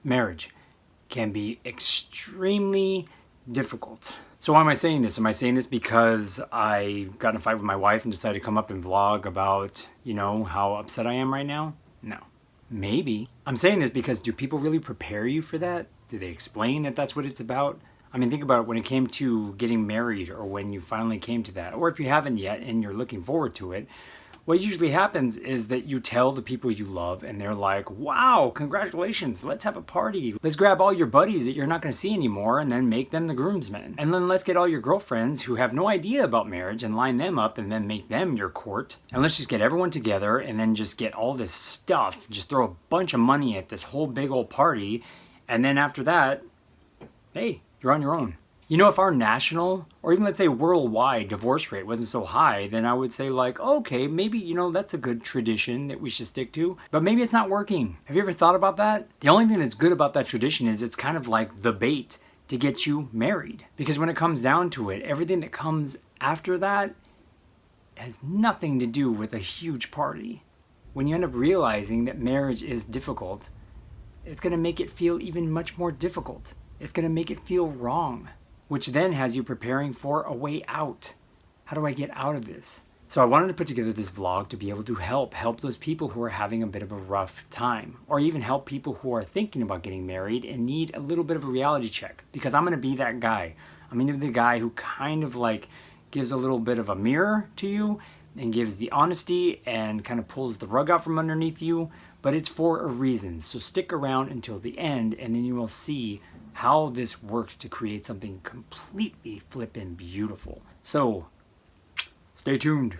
marriage can be extremely difficult. So why am I saying this? Am I saying this because I got in a fight with my wife and decided to come up and vlog about, how upset I am right now? No. Maybe. I'm saying this because do people really prepare you for that? Do they explain that that's what it's about? I mean, think about it when it came to getting married or when you finally came to that, or if you haven't yet and you're looking forward to it. What usually happens is that you tell the people you love and they're like, wow, congratulations, let's have a party. Let's grab all your buddies that you're not going to see anymore and then make them the groomsmen. And then let's get all your girlfriends who have no idea about marriage and line them up and then make them your court. And let's just get everyone together and then just get all this stuff, just throw a bunch of money at this whole big old party. And then after that, hey, you're on your own. If our national or even let's say worldwide divorce rate wasn't so high, then I would say like, okay, maybe, that's a good tradition that we should stick to, but maybe it's not working. Have you ever thought about that? The only thing that's good about that tradition is it's kind of like the bait to get you married. Because when it comes down to it, everything that comes after that has nothing to do with a huge party. When you end up realizing that marriage is difficult, it's going to make it feel even much more difficult. It's going to make it feel wrong, which then has you preparing for a way out. How do I get out of this? So I wanted to put together this vlog to be able to help those people who are having a bit of a rough time, or even help people who are thinking about getting married and need a little bit of a reality check, because I'm going to be that guy. I'm going to be the guy who kind of like gives a little bit of a mirror to you and gives the honesty and kind of pulls the rug out from underneath you, but it's for a reason. So stick around until the end and then you will see how this works to create something completely flippin' beautiful. So, stay tuned.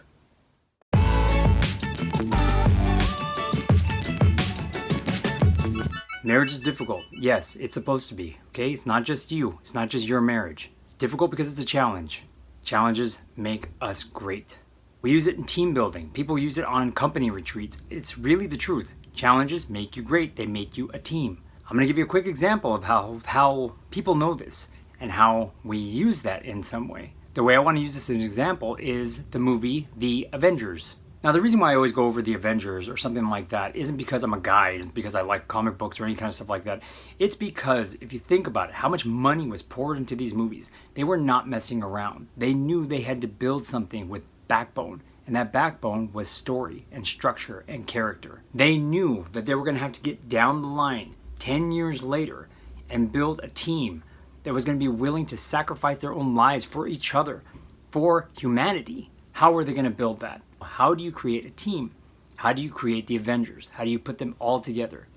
Marriage is difficult. Yes, it's supposed to be, okay? It's not just you. It's not just your marriage. It's difficult because it's a challenge. Challenges make us great. We use it in team building. People use it on company retreats. It's really the truth. Challenges make you great. They make you a team. I'm going to give you a quick example of how people know this and how we use that in some way. The way I want to use this as an example is the movie The Avengers. Now, the reason why I always go over The Avengers or something like that isn't because I'm a guy, it's because I like comic books or any kind of stuff like that. It's because if you think about it, how much money was poured into these movies. They were not messing around. They knew they had to build something with backbone. And that backbone was story and structure and character. They knew that they were going to have to get down the line 10 years later and build a team that was going to be willing to sacrifice their own lives for each other, for humanity. How are they going to build that? How do you create a team? How do you create the Avengers? How do you put them all together?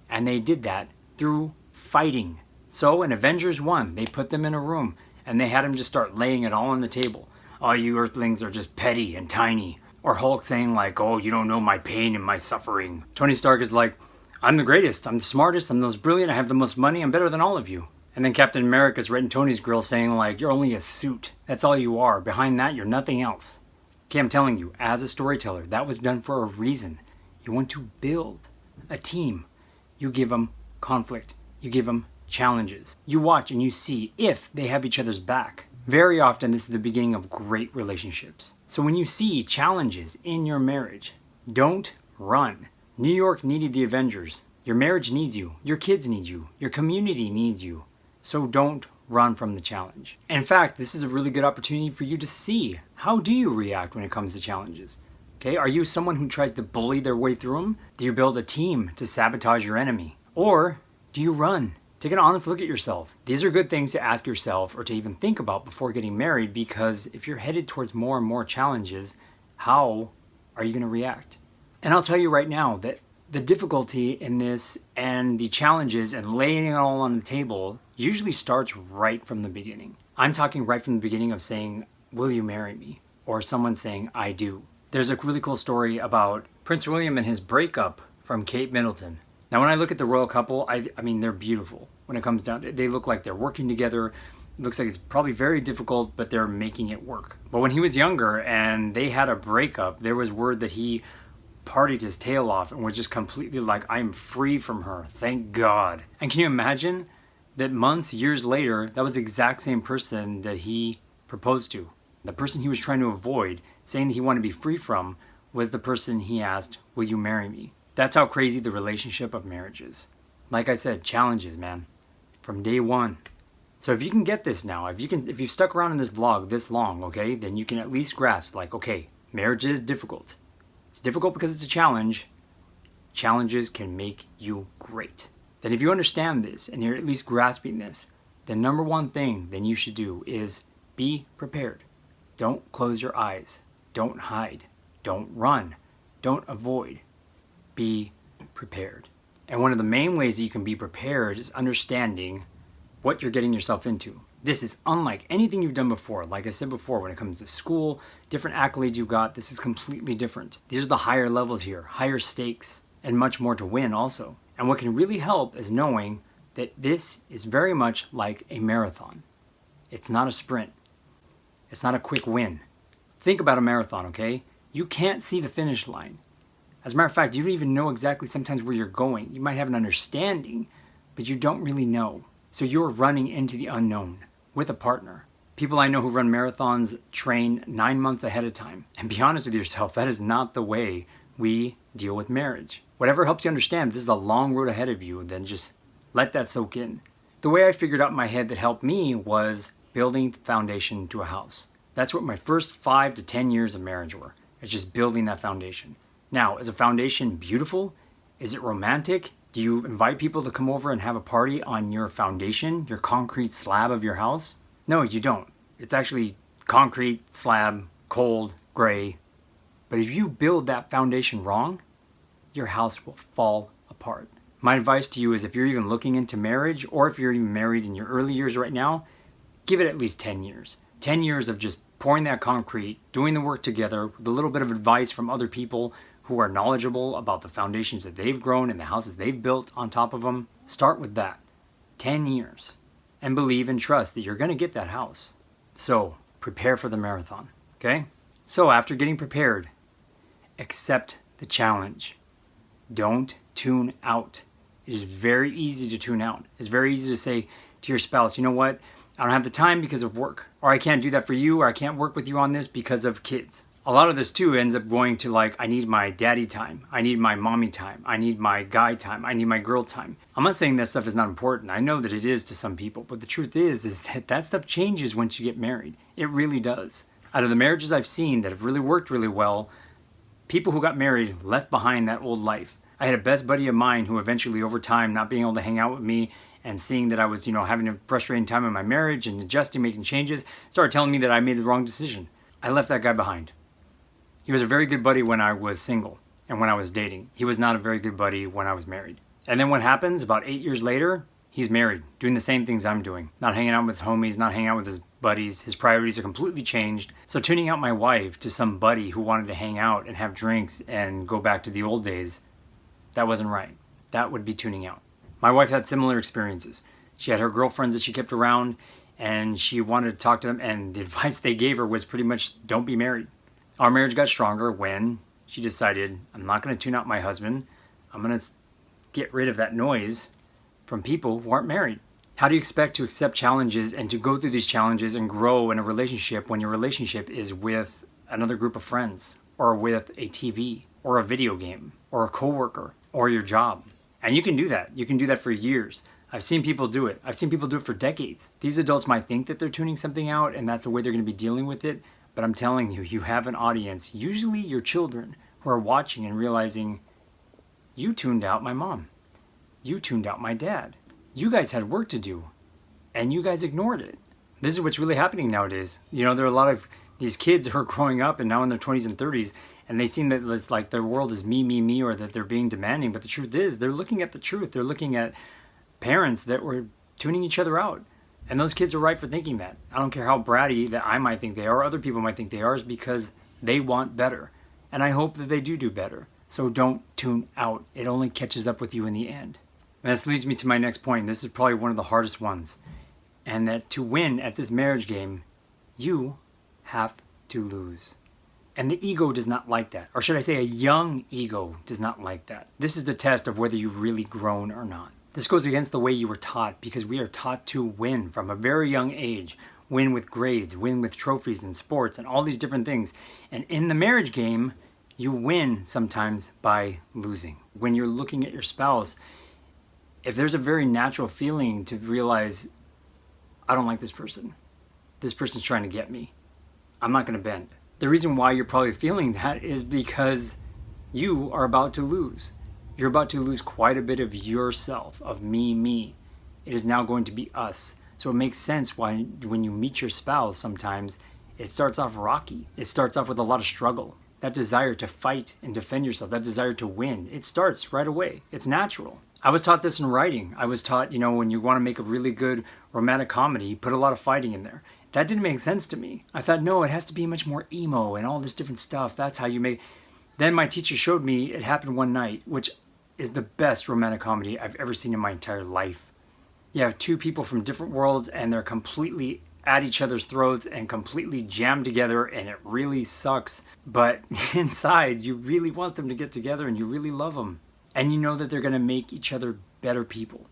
And they did that through fighting. So in Avengers 1, they put them in a room and they had them just start laying it all on the table. All you earthlings are just petty and tiny. Or Hulk saying like, oh, you don't know my pain and my suffering. Tony Stark is like, I'm the greatest, I'm the smartest, I'm the most brilliant, I have the most money, I'm better than all of you. And then Captain America's right in Tony's grill saying like, you're only a suit. That's all you are. Behind that, you're nothing else. Okay, I'm telling you, as a storyteller, that was done for a reason. You want to build a team. You give them conflict. You give them challenges. You watch and you see if they have each other's back. Very often, this is the beginning of great relationships. So when you see challenges in your marriage, don't run. New York needed the Avengers. Your marriage needs you. Your kids need you. Your community needs you. So don't run from the challenge. In fact, this is a really good opportunity for you to see how do you react when it comes to challenges. Okay, are you someone who tries to bully their way through them? Do you build a team to sabotage your enemy? Or do you run? Take an honest look at yourself. These are good things to ask yourself or to even think about before getting married, because if you're headed towards more and more challenges, how are you going to react? And I'll tell you right now that the difficulty in this and the challenges and laying it all on the table usually starts right from the beginning. I'm talking right from the beginning of saying, will you marry me? Or someone saying, I do. There's a really cool story about Prince William and his breakup from Kate Middleton. Now, when I look at the royal couple, I mean, they're beautiful. When it comes down to it, they look like they're working together. It looks like it's probably very difficult, but they're making it work. But when he was younger and they had a breakup, there was word that he partied his tail off and was just completely like, I'm free from her, thank God. And can you imagine that months, years later, that was the exact same person that he proposed to. The person he was trying to avoid, saying that he wanted to be free from, was the person he asked, will you marry me? That's how crazy the relationship of marriage is. Like I said, challenges, man, from day one. So if you can get this now, if you've stuck around in this vlog this long, okay, then you can at least grasp, like, okay, marriage is difficult. It's difficult because it's a challenge. Challenges can make you great. Then if you understand this and you're at least grasping this, the number one thing then you should do is be prepared. Don't close your eyes. Don't hide. Don't run. Don't avoid. Be prepared. And one of the main ways that you can be prepared is understanding what you're getting yourself into. This is unlike anything you've done before. Like I said before, when it comes to school, different accolades you got, this is completely different. These are the higher levels here, higher stakes, and much more to win also. And what can really help is knowing that this is very much like a marathon. It's not a sprint. It's not a quick win. Think about a marathon, okay? You can't see the finish line. As a matter of fact, you don't even know exactly sometimes where you're going. You might have an understanding, but you don't really know. So you're running into the unknown with a partner. People I know who run marathons train 9 months ahead of time. And be honest with yourself, that is not the way we deal with marriage. Whatever helps you understand this is a long road ahead of you, then just let that soak in. The way I figured out in my head that helped me was building the foundation to a house. That's what my first 5 to 10 years of marriage were. It's just building that foundation. Now, is a foundation beautiful? Is it romantic? Do you invite people to come over and have a party on your foundation, your concrete slab of your house? No, you don't. It's actually concrete, slab, cold, gray. But if you build that foundation wrong, your house will fall apart. My advice to you is if you're even looking into marriage, or if you're even married in your early years right now, give it at least 10 years. 10 years of just pouring that concrete, doing the work together, with a little bit of advice from other people who are knowledgeable about the foundations that they've grown and the houses they've built on top of them. Start with that. 10 years. And believe and trust that you're going to get that house. So, prepare for the marathon, okay? So, after getting prepared, accept the challenge. Don't tune out. It is very easy to tune out. It's very easy to say to your spouse, you know what? I don't have the time because of work. Or I can't do that for you, or I can't work with you on this because of kids. A lot of this too ends up going to like, I need my daddy time. I need my mommy time. I need my guy time. I need my girl time. I'm not saying that stuff is not important. I know that it is to some people. But the truth is that that stuff changes once you get married. It really does. Out of the marriages I've seen that have really worked really well, people who got married left behind that old life. I had a best buddy of mine who eventually over time, not being able to hang out with me and seeing that I was, having a frustrating time in my marriage and adjusting, making changes, started telling me that I made the wrong decision. I left that guy behind. He was a very good buddy when I was single and when I was dating. He was not a very good buddy when I was married. And then what happens, about 8 years later, he's married, doing the same things I'm doing. Not hanging out with homies, not hanging out with his buddies. His priorities are completely changed. So tuning out my wife to some buddy who wanted to hang out and have drinks and go back to the old days, that wasn't right. That would be tuning out. My wife had similar experiences. She had her girlfriends that she kept around and she wanted to talk to them, and the advice they gave her was pretty much don't be married. Our marriage got stronger when she decided, I'm not going to tune out my husband. I'm going to get rid of that noise from people who aren't married. How do you expect to accept challenges and to go through these challenges and grow in a relationship when your relationship is with another group of friends, or with a TV, or a video game, or a coworker, or your job? And you can do that. You can do that for years. I've seen people do it. I've seen people do it for decades. These adults might think that they're tuning something out and that's the way they're going to be dealing with it. But I'm telling you, you have an audience, usually your children, who are watching and realizing, you tuned out my mom. You tuned out my dad. You guys had work to do, and you guys ignored it. This is what's really happening nowadays. There are a lot of these kids who are growing up and now in their 20s and 30s, and they seem that it's like their world is me, or that they're being demanding. But the truth is, they're looking at the truth. They're looking at parents that were tuning each other out. And those kids are right for thinking that. I don't care how bratty that I might think they are, or other people might think they are, is because they want better. And I hope that they do better. So don't tune out. It only catches up with you in the end. And this leads me to my next point. This is probably one of the hardest ones. And that to win at this marriage game, you have to lose. And the ego does not like that. Or should I say a young ego does not like that. This is the test of whether you've really grown or not. This goes against the way you were taught, because we are taught to win from a very young age. Win with grades, win with trophies and sports and all these different things. And in the marriage game, you win sometimes by losing. When you're looking at your spouse, If there's a very natural feeling to realize, I don't like this person. This person's trying to get me. I'm not going to bend. The reason why you're probably feeling that is because you are about to lose. You're about to lose quite a bit of yourself, of me. It is now going to be us. So it makes sense why when you meet your spouse sometimes, it starts off rocky. It starts off with a lot of struggle. That desire to fight and defend yourself, that desire to win, it starts right away. It's natural. I was taught this in writing. I was taught, when you want to make a really good romantic comedy, put a lot of fighting in there. That didn't make sense to me. I thought, no, it has to be much more emo and all this different stuff. That's how you make. Then my teacher showed me It Happened One Night, which is the best romantic comedy I've ever seen in my entire life. You have two people from different worlds and they're completely at each other's throats and completely jammed together, and it really sucks. But inside, you really want them to get together and you really love them. And you know that they're going to make each other better people.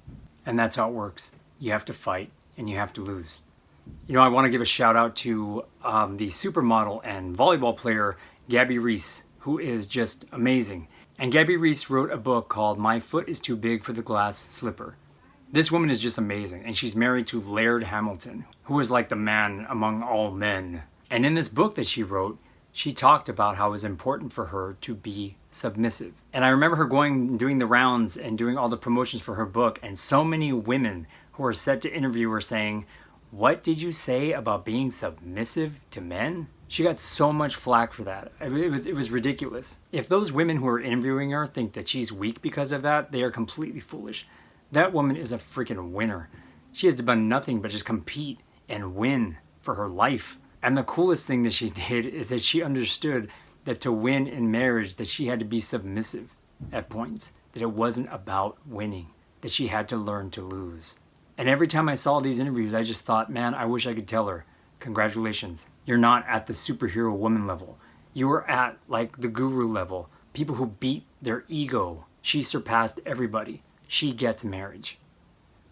And that's how it works. You have to fight and you have to lose. I want to give a shout out to the supermodel and volleyball player, Gabby Reese, who is just amazing. And Gabby Reese wrote a book called My Foot is Too Big for the Glass Slipper. This woman is just amazing, and she's married to Laird Hamilton, who is like the man among all men. And in this book that she wrote, she talked about how it was important for her to be submissive. And I remember her doing the rounds and doing all the promotions for her book, and so many women who were set to interview her saying, "What did you say about being submissive to men?" She got so much flack for that. It was ridiculous. If those women who are interviewing her think that she's weak because of that, they are completely foolish. That woman is a freaking winner. She has done nothing but just compete and win for her life. And the coolest thing that she did is that she understood that to win in marriage, that she had to be submissive at points, that it wasn't about winning, that she had to learn to lose. And every time I saw these interviews, I just thought, man, I wish I could tell her, congratulations. You're not at the superhero woman level. You are at like the guru level. People who beat their ego. She surpassed everybody. She gets marriage.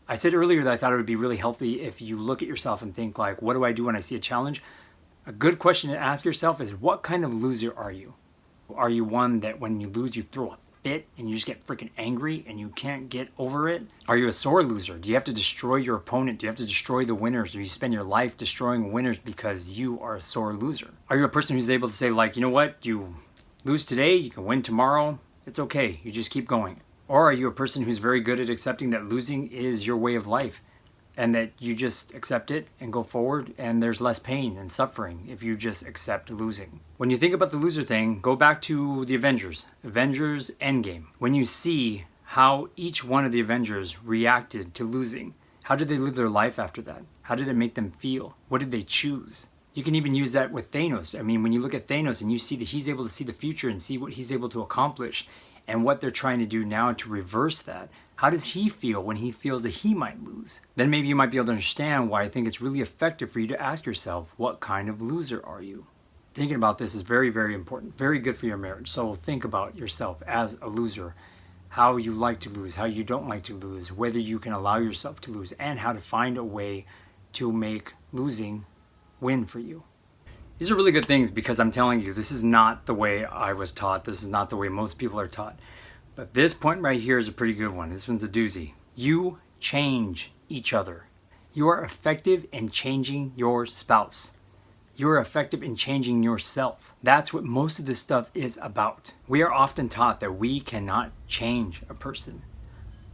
I said earlier that I thought it would be really healthy if you look at yourself and think like, what do I do when I see a challenge? A good question to ask yourself is, what kind of loser are you? Are you one that when you lose, you throw a fit and you just get freaking angry and you can't get over it? Are you a sore loser? Do you have to destroy your opponent? Do you have to destroy the winners? Or you spend your life destroying winners because you are a sore loser? Are you a person who's able to say like, you know what? You lose today, you can win tomorrow. It's okay. You just keep going. Or are you a person who's very good at accepting that losing is your way of life and that you just accept it and go forward, and there's less pain and suffering if you just accept losing? When you think about the loser thing, go back to the Avengers Endgame. When you see how each one of the Avengers reacted to losing, how did they live their life after that? How did it make them feel? What did they choose? You can even use that with Thanos. I mean, when you look at Thanos and you see that he's able to see the future and see what he's able to accomplish, and what they're trying to do now to reverse that. How does he feel when he feels that he might lose? Then maybe you might be able to understand why I think it's really effective for you to ask yourself, what kind of loser are you? Thinking about this is very, very important, very good for your marriage. So think about yourself as a loser, how you like to lose, how you don't like to lose, whether you can allow yourself to lose, and how to find a way to make losing win for you. These are really good things because I'm telling you, this is not the way I was taught. This is not the way most people are taught. But this point right here is a pretty good one. This one's a doozy. You change each other. You are effective in changing your spouse. You are effective in changing yourself. That's what most of this stuff is about. We are often taught that we cannot change a person.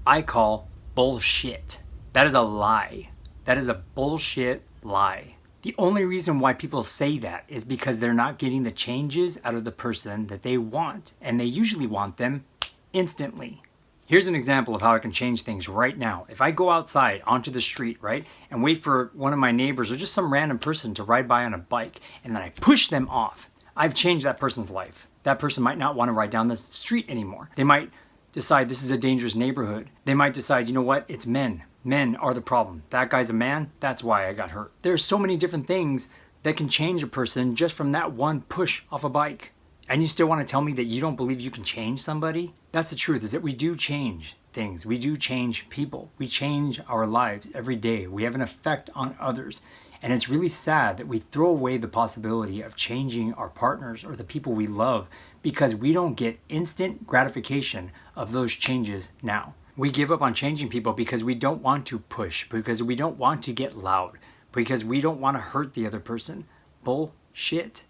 I call bullshit. That is a lie. That is a bullshit lie. The only reason why people say that is because they're not getting the changes out of the person that they want, and they usually want them instantly. Here's an example of how I can change things right now. If I go outside onto the street, right, and wait for one of my neighbors or just some random person to ride by on a bike, and then I push them off, I've changed that person's life. That person might not want to ride down this street anymore. They might decide this is a dangerous neighborhood. They might decide, you know what, it's men. Men are the problem. That guy's a man. That's why I got hurt. There's so many different things that can change a person just from that one push off a bike. And you still want to tell me that you don't believe you can change somebody? That's the truth, is that we do change things. We do change people. We change our lives every day. We have an effect on others. And it's really sad that we throw away the possibility of changing our partners or the people we love because we don't get instant gratification of those changes now. We give up on changing people because we don't want to push, because we don't want to get loud, because we don't want to hurt the other person. Bullshit.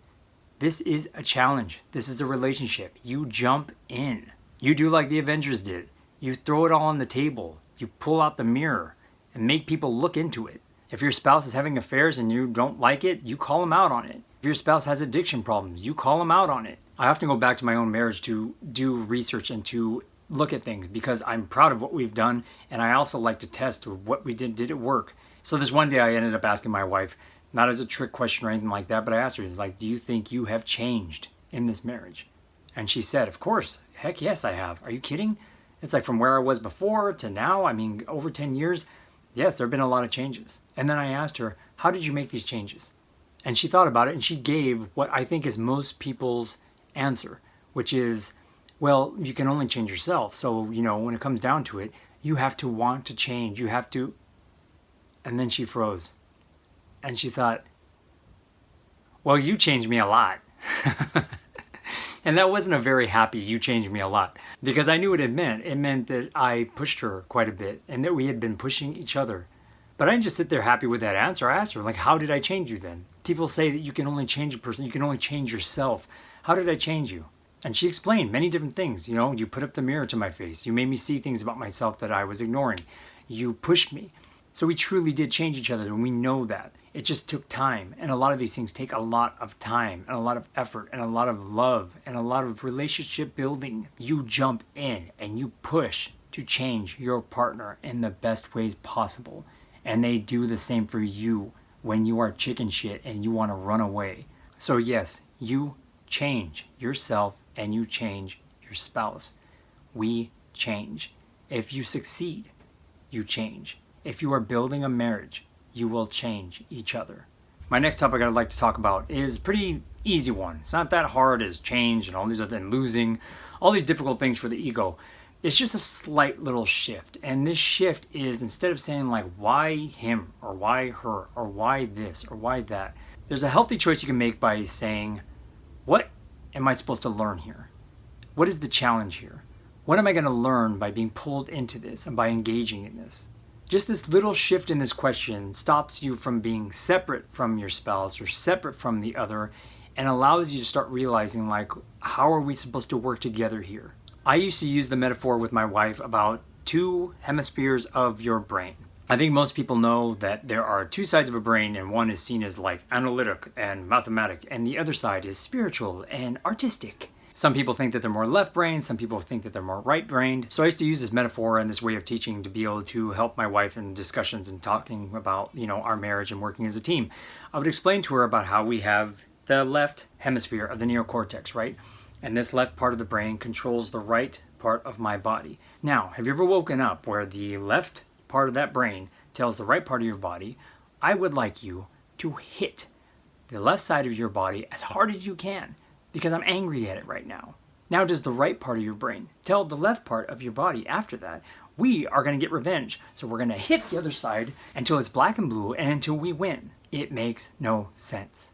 This is a challenge. This is a relationship. You jump in. You do like the Avengers did. You throw it all on the table. You pull out the mirror and make people look into it. If your spouse is having affairs and you don't like it, you call them out on it. If your spouse has addiction problems, you call them out on it. I often go back to my own marriage to do research and to look at things because I'm proud of what we've done, and I also like to test what we did it work. So this one day I ended up asking my wife, not as a trick question or anything like that, but I asked her, it's like, do you think you have changed in this marriage? And she said, of course, heck yes I have. Are you kidding? It's like from where I was before to now, I mean, over 10 years, yes, there have been a lot of changes. And then I asked her, how did you make these changes? And she thought about it, and she gave what I think is most people's answer, which is, well, you can only change yourself. So, when it comes down to it, you have to want to change. You have to. And then she froze. And she thought, well, you changed me a lot. And that wasn't a very happy you changed me a lot, because I knew what it meant. It meant that I pushed her quite a bit and that we had been pushing each other. But I didn't just sit there happy with that answer. I asked her, like, how did I change you then? People say that you can only change a person. You can only change yourself. How did I change you? And she explained many different things. You put up the mirror to my face. You made me see things about myself that I was ignoring. You pushed me. So we truly did change each other, and we know that. It just took time. And a lot of these things take a lot of time and a lot of effort and a lot of love and a lot of relationship building. You jump in and you push to change your partner in the best ways possible. And they do the same for you when you are chicken shit and you want to run away. So yes, you change yourself and you change your spouse. We change. If you succeed, you change. If you are building a marriage, you will change each other. My next topic I'd like to talk about is a pretty easy one. It's not that hard as change and all these other and losing, all these difficult things for the ego. It's just a slight little shift. And this shift is, instead of saying like, why him or why her or why this or why that, there's a healthy choice you can make by saying, what am I supposed to learn here? What is the challenge here? What am I going to learn by being pulled into this and by engaging in this? Just this little shift in this question stops you from being separate from your spouse or separate from the other, and allows you to start realizing, like, how are we supposed to work together here? I used to use the metaphor with my wife about two hemispheres of your brain. I think most people know that there are two sides of a brain, and one is seen as like analytic and mathematic, and the other side is spiritual and artistic. Some people think that they're more left-brained, some people think that they're more right-brained. So I used to use this metaphor and this way of teaching to be able to help my wife in discussions and talking about, our marriage and working as a team. I would explain to her about how we have the left hemisphere of the neocortex, right? And this left part of the brain controls the right part of my body. Now, have you ever woken up where the left part of that brain tells the right part of your body, I would like you to hit the left side of your body as hard as you can, because I'm angry at it right now. Now does the right part of your brain tell the left part of your body after that, we are going to get revenge, so we're going to hit the other side until it's black and blue and until we win? It makes no sense.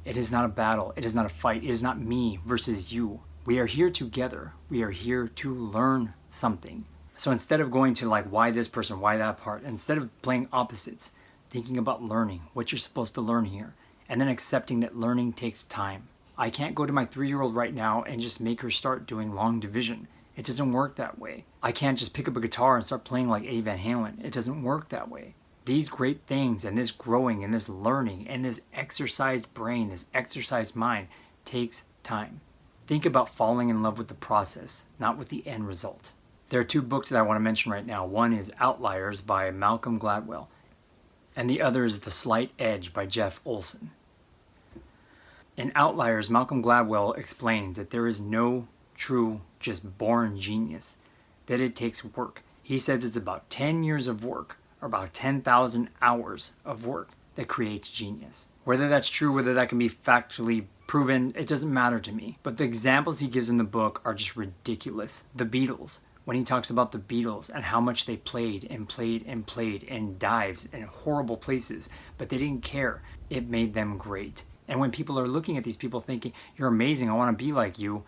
It is not a battle. It is not a fight. It is not me versus you. We are here together. We are here to learn something. So instead of going to like, why this person, why that part, instead of playing opposites, thinking about learning, what you're supposed to learn here, and then accepting that learning takes time. I can't go to my 3-year-old right now and just make her start doing long division. It doesn't work that way. I can't just pick up a guitar and start playing like Eddie Van Halen. It doesn't work that way. These great things and this growing and this learning and this exercised brain, this exercised mind takes time. Think about falling in love with the process, not with the end result. There are 2 books that I want to mention right now. One is Outliers by Malcolm Gladwell, and the other is The Slight Edge by Jeff Olson. In Outliers, Malcolm Gladwell explains that there is no true, just born genius, that it takes work. He says it's about 10 years of work, or about 10,000 hours of work, that creates genius. Whether that's true, whether that can be factually proven, it doesn't matter to me. But the examples he gives in the book are just ridiculous. The Beatles, when he talks about the Beatles and how much they played and played and played in dives in horrible places, but they didn't care. It made them great. And when people are looking at these people thinking, you're amazing, I want to be like you,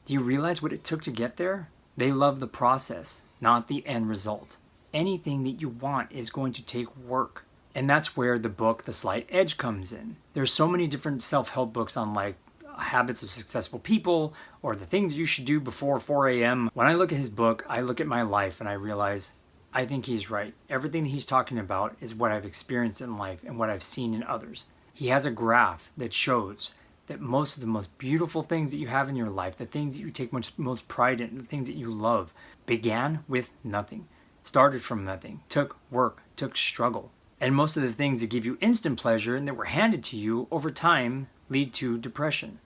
do you realize what it took to get there? They love the process. not the end result. Anything that you want is going to take work. And that's where the book, The Slight Edge, comes in. There's so many different self-help books on like habits of successful people or the things you should do before 4 a.m. When I look at his book, I look at my life and I realize I think he's right. Everything he's talking about is what I've experienced in life and what I've seen in others. He has a graph that shows that most of the most beautiful things that you have in your life, the things that you take most pride in, the things that you love, began with nothing, started from nothing, took work, took struggle. And most of the things that give you instant pleasure and that were handed to you over time lead to depression.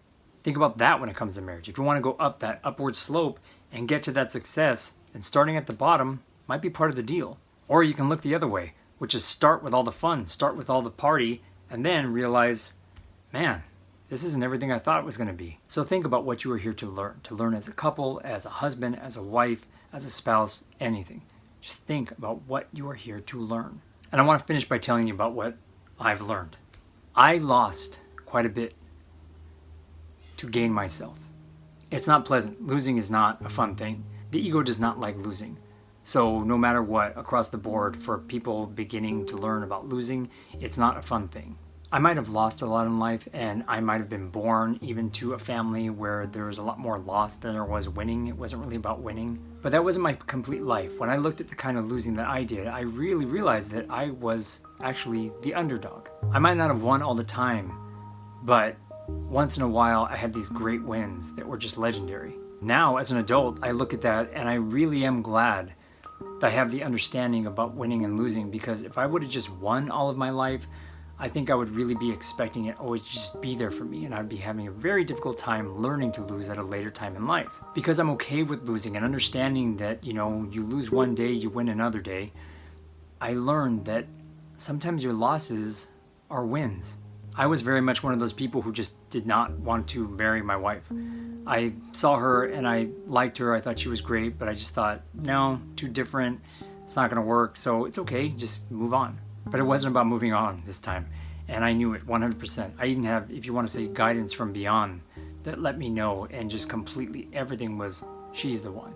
Think about that when it comes to marriage. If you want to go up that upward slope and get to that success, then starting at the bottom might be part of the deal. Or you can look the other way, which is start with all the fun, start with all the party, and then realize, man, this isn't everything I thought it was going to be. So think about what you are here to learn as a couple, as a husband, as a wife, as a spouse, anything. Just think about what you are here to learn. And I want to finish by telling you about what I've learned. I lost quite a bit to gain myself. It's not pleasant. Losing is not a fun thing. The ego does not like losing. So no matter what, across the board, for people beginning to learn about losing, it's not a fun thing. I might have lost a lot in life, and I might have been born even to a family where there was a lot more loss than there was winning. It wasn't really about winning. But that wasn't my complete life. When I looked at the kind of losing that I did, I really realized that I was actually the underdog. I might not have won all the time, but once in a while I had these great wins that were just legendary. Now, as an adult, I look at that and I really am glad that I have the understanding about winning and losing, because if I would have just won all of my life, I think I would really be expecting it always just be there for me, and I'd be having a very difficult time learning to lose at a later time in life. Because I'm okay with losing and understanding that, you lose one day, you win another day, I learned that sometimes your losses are wins. I was very much one of those people who just did not want to marry my wife. I saw her and I liked her, I thought she was great, but I just thought, no, too different, it's not gonna work, so it's okay, just move on. But it wasn't about moving on this time, and I knew it 100%. I even have, if you want to say, guidance from beyond that let me know, and just completely everything was, she's the one.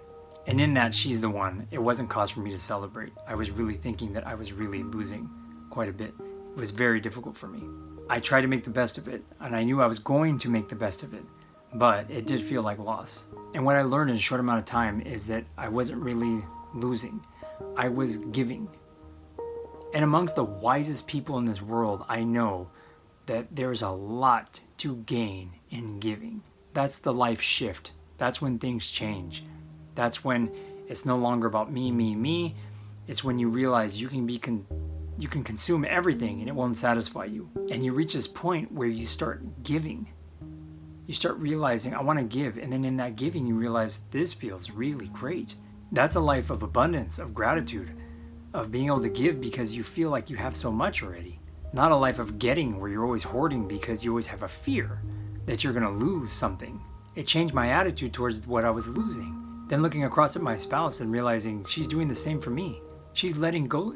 And in that she's the one, it wasn't cause for me to celebrate. I was really thinking that I was really losing quite a bit. It was very difficult for me. I tried to make the best of it, and I knew I was going to make the best of it, but it did feel like loss. And what I learned in a short amount of time is that I wasn't really losing, I was giving. And amongst the wisest people in this world, I know that there's a lot to gain in giving. That's the life shift. That's when things change. That's when it's no longer about me, me, me. It's when you realize you can consume everything and it won't satisfy you. And you reach this point where you start giving. You start realizing, I want to give. And then in that giving, you realize this feels really great. That's a life of abundance, of gratitude, of being able to give because you feel like you have so much already. Not a life of getting where you're always hoarding because you always have a fear that you're going to lose something. It changed my attitude towards what I was losing. Then looking across at my spouse and realizing she's doing the same for me. She's letting go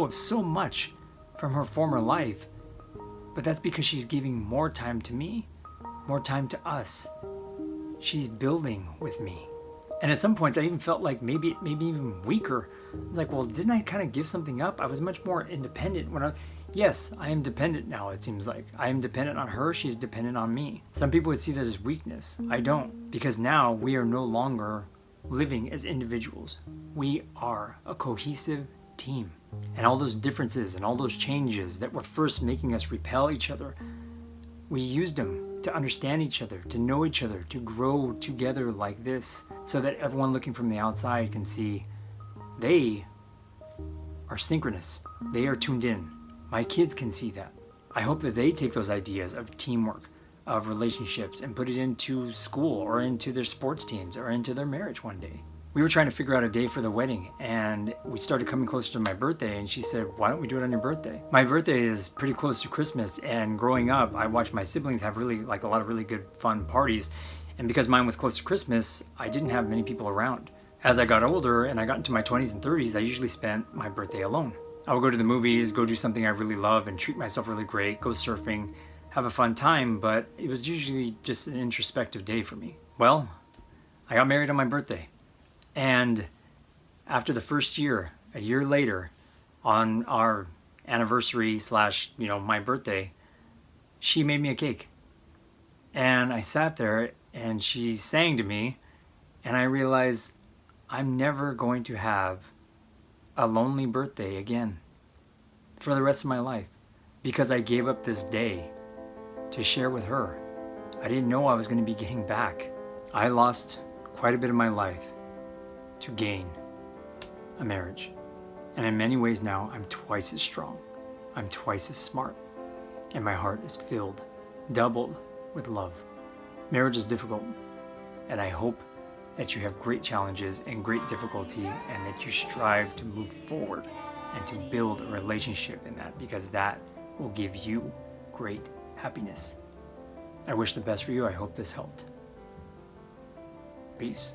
of so much from her former life, but that's because she's giving more time to me, more time to us. She's building with me. And at some points, I even felt like maybe even weaker. I was like, well, didn't I kind of give something up? I was much more independent yes, I am dependent now, it seems like. I am dependent on her, she's dependent on me. Some people would see that as weakness. I don't, because now we are no longer living as individuals. We are a cohesive team. And all those differences and all those changes that were first making us repel each other, we used them to understand each other, to know each other, to grow together like this, so that everyone looking from the outside can see they are synchronous. They are tuned in. My kids can see that. I hope that they take those ideas of teamwork, of relationships, and put it into school or into their sports teams or into their marriage one day. We were trying to figure out a day for the wedding, and we started coming closer to my birthday, and she said, why don't we do it on your birthday? My birthday is pretty close to Christmas, and growing up, I watched my siblings have really, a lot of really good fun parties, and because mine was close to Christmas, I didn't have many people around. As I got older and I got into my 20s and 30s, I usually spent my birthday alone. I would go to the movies, go do something I really love, and treat myself really great, go surfing, have a fun time, but it was usually just an introspective day for me. Well, I got married on my birthday. And After the first year, a year later, on our anniversary / my birthday, she made me a cake. And I sat there and she sang to me, and I realized I'm never going to have a lonely birthday again for the rest of my life, because I gave up this day to share with her. I didn't know I was going to be getting back. I lost quite a bit of my life to gain a marriage. And in many ways now, I'm twice as strong. I'm twice as smart. And my heart is filled, doubled with love. Marriage is difficult. And I hope that you have great challenges and great difficulty, and that you strive to move forward and to build a relationship in that, because that will give you great happiness. I wish the best for you. I hope this helped. Peace.